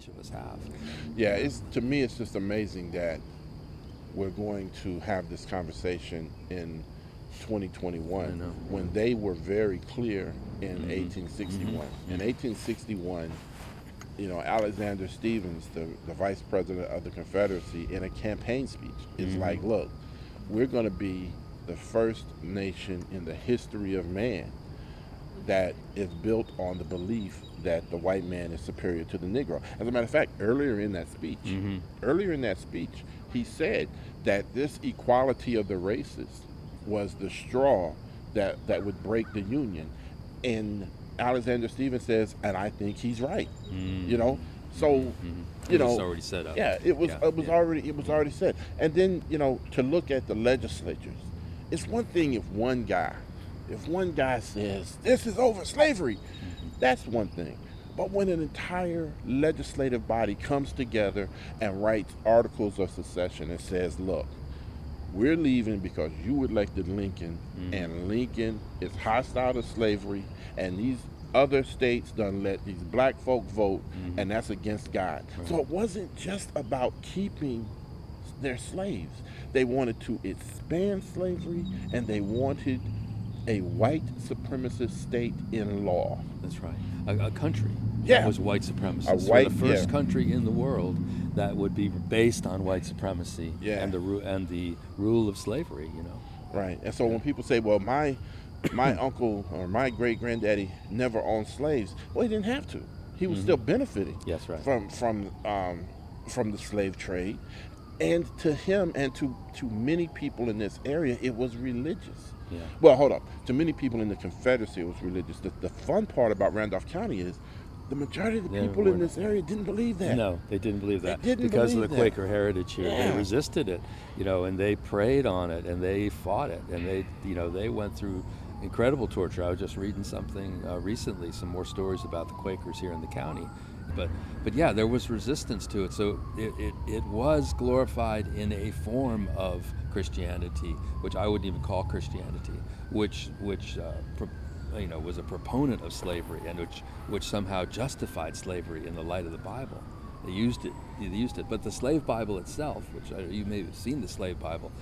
each of us have. Yeah, to me, it's just amazing that we're going to have this conversation in 2021 when they were very clear in 1861. In 1861, Alexander Stephens, the vice president of the Confederacy, in a campaign speech, is like, look, we're going to be the first nation in the history of man that is built on the belief that the white man is superior to the Negro. As a matter of fact, earlier in that speech, he said that this equality of the races was the straw that would break the Union. And Alexander Stephens says, and I think he's right. So it was already set up. Yeah, it was already said. And then to look at the legislatures, it's one thing if one guy says this is over slavery, that's one thing. But when an entire legislative body comes together and writes articles of secession and says, look, we're leaving because you elected Lincoln, and Lincoln is hostile to slavery, and these other states done let these black folk vote, and that's against God. So it wasn't just about keeping their slaves. They wanted to expand slavery, and they wanted a white supremacist state in law. That's right. A country that was white supremacist. The first country in the world that would be based on white supremacy and the rule of slavery. Right. And so when people say, "Well, my uncle or my great granddaddy never owned slaves," well, he didn't have to. He was still benefiting from the slave trade. And to him and to many people in this area, it was religious. Yeah. Well, hold up. To many people in the Confederacy, it was religious. The fun part about Randolph County is the majority of the people in this area didn't believe that. No, they didn't believe that because of the Quaker heritage here. Yeah. They resisted it, and they preyed on it, and they fought it, and they went through incredible torture. I was just reading something recently, some more stories about the Quakers here in the county. But yeah, there was resistance to it. So it was glorified in a form of Christianity, which I wouldn't even call Christianity, which was a proponent of slavery and which somehow justified slavery in the light of the Bible. They used it. But the slave Bible itself, which you may have seen the slave Bible,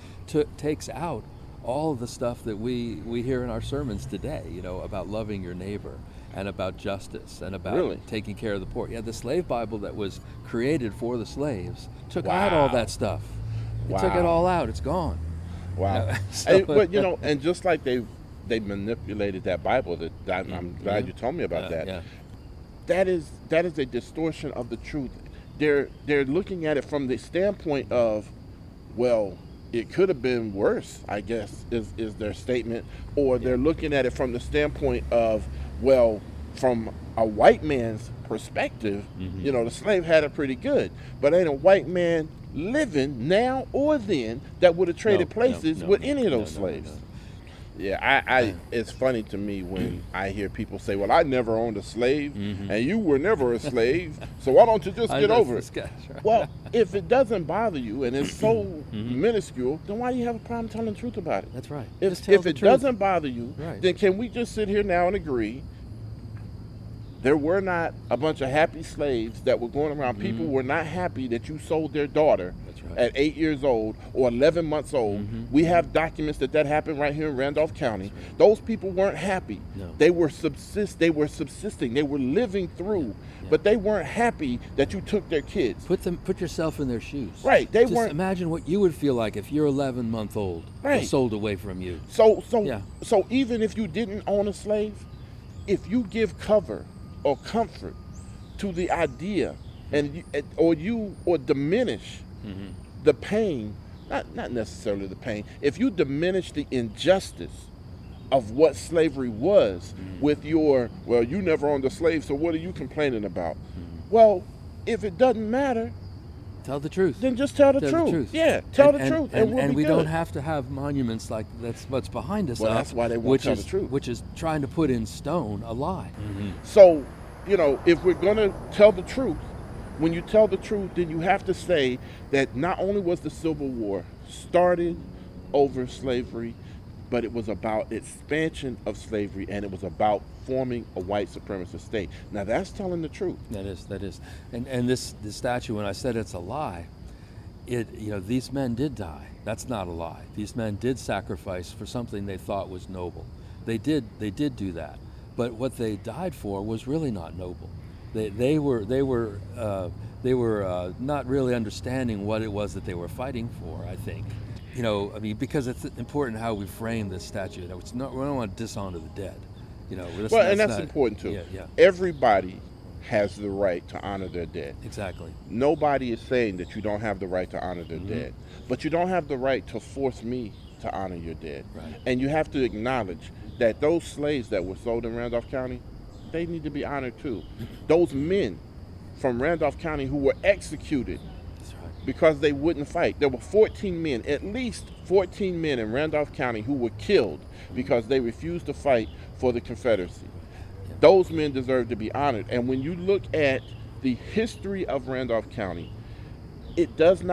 takes out all of the stuff that we hear in our sermons today, about loving your neighbor and about justice and about taking care of the poor. Yeah, the slave Bible that was created for the slaves took out all that stuff. It took it all out. It's gone. Wow. And just like they manipulated that Bible, I'm glad you told me about that. Yeah. That is a distortion of the truth. They're looking at it from the standpoint of, well, it could have been worse, I guess, is their statement. Or they're looking at it from the standpoint of, well, from a white man's perspective, the slave had it pretty good. But ain't a white man living now or then that would have traded places with any of those slaves. Yeah, it's funny to me when I hear people say, well, I never owned a slave, and you were never a slave, so why don't you just get over it? Well, if it doesn't bother you and it's so minuscule, then why do you have a problem telling the truth about it? That's right. If it doesn't bother you, then can we just sit here now and agree there were not a bunch of happy slaves that were going around. People were not happy that you sold their daughter at 8 years old or 11 months old. We have documents that happened right here in Randolph County. Those people weren't happy. No. They were subsisting. They were living through, but they weren't happy that you took their kids. Put yourself in their shoes. Right. Just imagine what you would feel like if you're 11-month old was sold away from you. So even if you didn't own a slave, if you give cover or comfort to the idea or diminish the pain, not necessarily the pain, if you diminish the injustice of what slavery was with you never owned a slave, so what are you complaining about? Well, if it doesn't matter, tell the truth. Then just tell the truth. Yeah, tell the truth, and we don't have to have monuments like that's what's behind us. Well, that's why they won't tell the truth. Which is trying to put in stone a lie. So, if we're going to tell the truth, when you tell the truth, then you have to say that not only was the Civil War started over slavery, but it was about expansion of slavery, and it was about forming a white supremacist state. Now that's telling the truth. That is. And this statue, when I said it's a lie, these men did die. That's not a lie. These men did sacrifice for something they thought was noble. They did do that. But what they died for was really not noble. They were not really understanding what it was that they were fighting for, I think. Because it's important how we frame this statute. We don't want to dishonor the dead. That's important too. Yeah. Everybody has the right to honor their dead. Exactly. Nobody is saying that you don't have the right to honor their dead, but you don't have the right to force me to honor your dead. Right. And you have to acknowledge that those slaves that were sold in Randolph County, they need to be honored too. Those men from Randolph County who were executed because they wouldn't fight. There were 14 men, at least 14 men in Randolph County who were killed because they refused to fight for the Confederacy. Those men deserve to be honored. And when you look at the history of Randolph County, it doesn't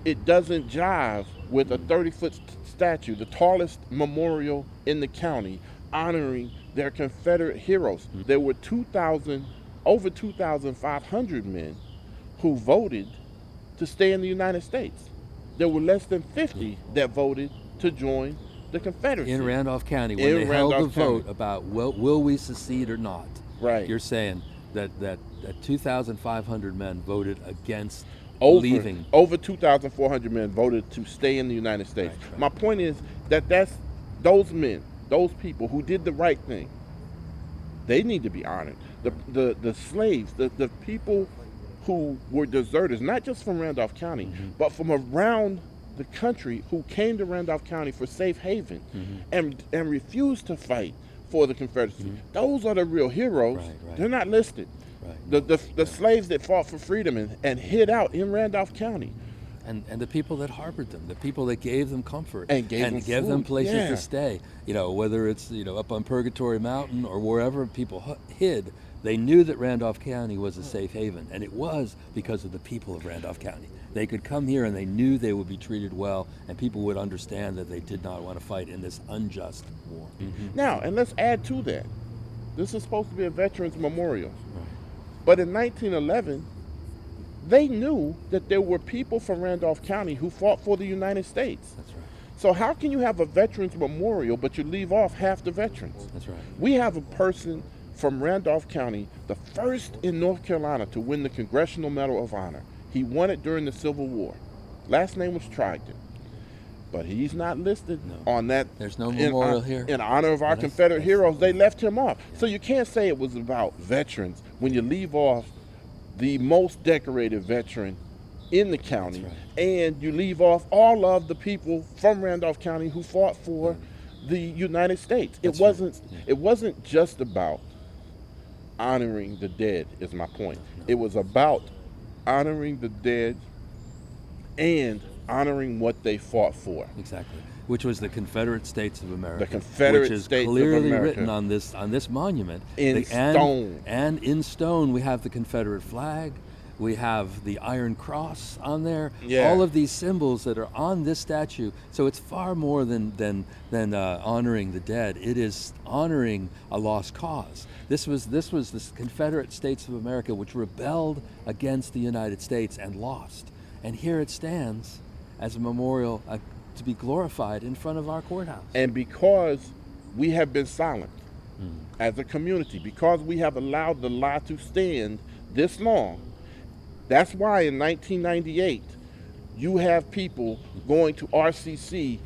jive with a 30-foot statue, the tallest memorial in the county, honoring their Confederate heroes. There were over 2,500 men who voted to stay in the United States. There were less than 50 that voted to join the Confederacy. In Randolph County, when they held the vote about will we secede or not. Right. You're saying that 2,500 men voted against leaving. Over 2,400 men voted to stay in the United States. Right. My point is that's those men, those people who did the right thing, they need to be honored. The slaves, the people who were deserters, not just from Randolph County, but from around the country, who came to Randolph County for safe haven and refused to fight for the Confederacy. Those are the real heroes. Right. They're not listed. Right. The slaves that fought for freedom and hid out in Randolph County. And the people that harbored them, the people that gave them comfort and gave them places to stay. Whether it's up on Purgatory Mountain or wherever people hid, they knew that Randolph County was a safe haven, and it was because of the people of Randolph County. They could come here and they knew they would be treated well, and people would understand that they did not want to fight in this unjust war. Now, and let's add to that, this is supposed to be a veterans memorial. Right. But in 1911, they knew that there were people from Randolph County who fought for the United States. That's right. So how can you have a veterans memorial, but you leave off half the veterans? That's right. We have a person from Randolph County, the first in North Carolina to win the Congressional Medal of Honor. He won it during the Civil War. Last name was Trigdon. But he's not listed on that. There's no memorial here. In honor of our Confederate heroes, they left him off. So you can't say it was about veterans when you leave off the most decorated veteran in the county, and you leave off all of the people from Randolph County who fought for the United States. It wasn't just about honoring the dead, is my point. It was about honoring the dead and honoring what they fought for. Exactly. Which was the Confederate States of America. The Confederate States of America. Which is clearly written on this monument. In stone. And in stone we have the Confederate flag. We have the Iron Cross on there. Yeah. All of these symbols that are on this statue. So it's far more than honoring the dead. It is honoring a lost cause. This was the Confederate States of America, which rebelled against the United States and lost. And here it stands as a memorial to be glorified in front of our courthouse. And because we have been silent as a community, because we have allowed the lie to stand this long, that's why in 1998, you have people going to RCC,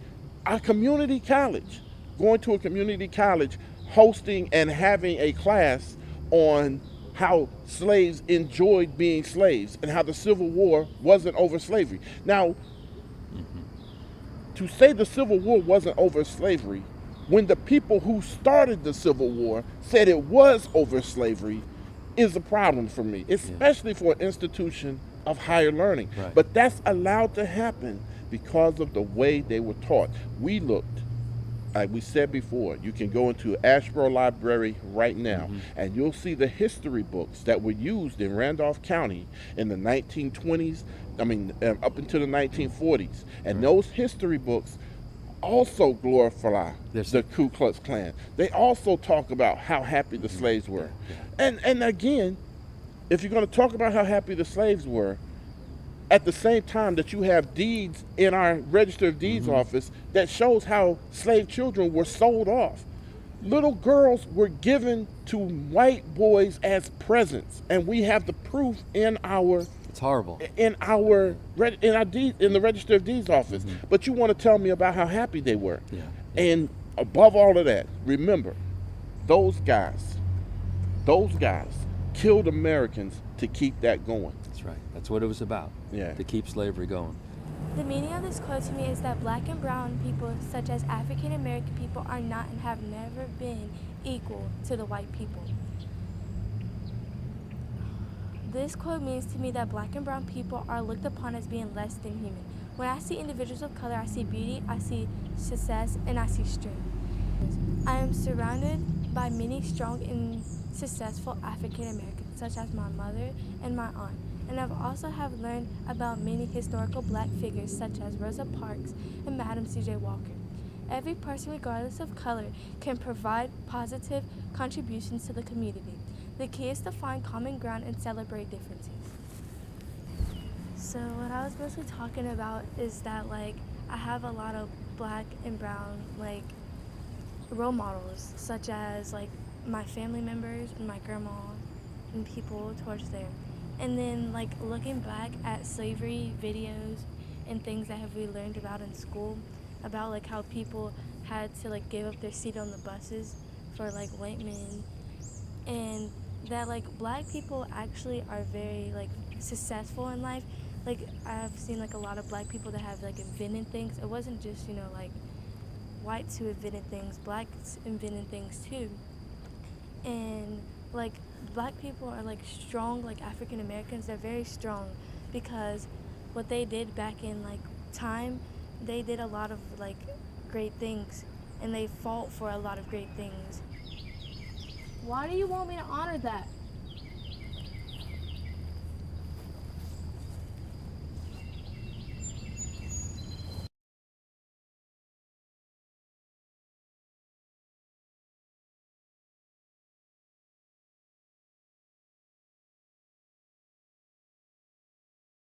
a community college, going to a community college, hosting and having a class on how slaves enjoyed being slaves and how the Civil War wasn't over slavery. Now, to say the Civil War wasn't over slavery, when the people who started the Civil War said it was over slavery, is a problem for me, especially for an institution of higher learning. Right. But that's allowed to happen because of the way they were taught. We looked, like we said before, you can go into Asheboro Library right now and you'll see the history books that were used in Randolph County in the 1920s, up until the 1940s. And those history books also glorify There's the Ku Klux Klan. They also talk about how happy the slaves were. And again, if you're going to talk about how happy the slaves were, at the same time that you have deeds in our Register of Deeds office that shows how slave children were sold off. Little girls were given to white boys as presents, and we have the proof in our It's horrible. in the Register of Deeds office. But you want to tell me about how happy they were. Yeah. And above all of that, remember, those guys killed Americans to keep that going. That's right. That's what it was about. Yeah. To keep slavery going. The meaning of this quote to me is that black and brown people, such as African American people, are not and have never been equal to the white people. This quote means to me that black and brown people are looked upon as being less than human. When I see individuals of color, I see beauty, I see success, and I see strength. I am surrounded by many strong and successful African Americans, such as my mother and my aunt. And I've also have learned about many historical black figures, such as Rosa Parks and Madam C.J. Walker. Every person, regardless of color, can provide positive contributions to the community. The key is to find common ground and celebrate differences. So what I was mostly talking about is that, like, I have a lot of black and brown, like, role models, such as, like, my family members and my grandma and people towards there. And then, like, looking back at slavery videos and things that we learned about in school, about, like, how people had to, like, give up their seat on the buses for, like, white men, and that, like, black people actually are very, like, successful in life. Like, I've seen, like, a lot of black people that have, like, invented things. It wasn't just, you know, like, whites who invented things, blacks invented things too. And, like, black people are, like, strong, like, African Americans. They're very strong because what they did back in, like, time, they did a lot of, like, great things, and they fought for a lot of great things. Why do you want me to honor that?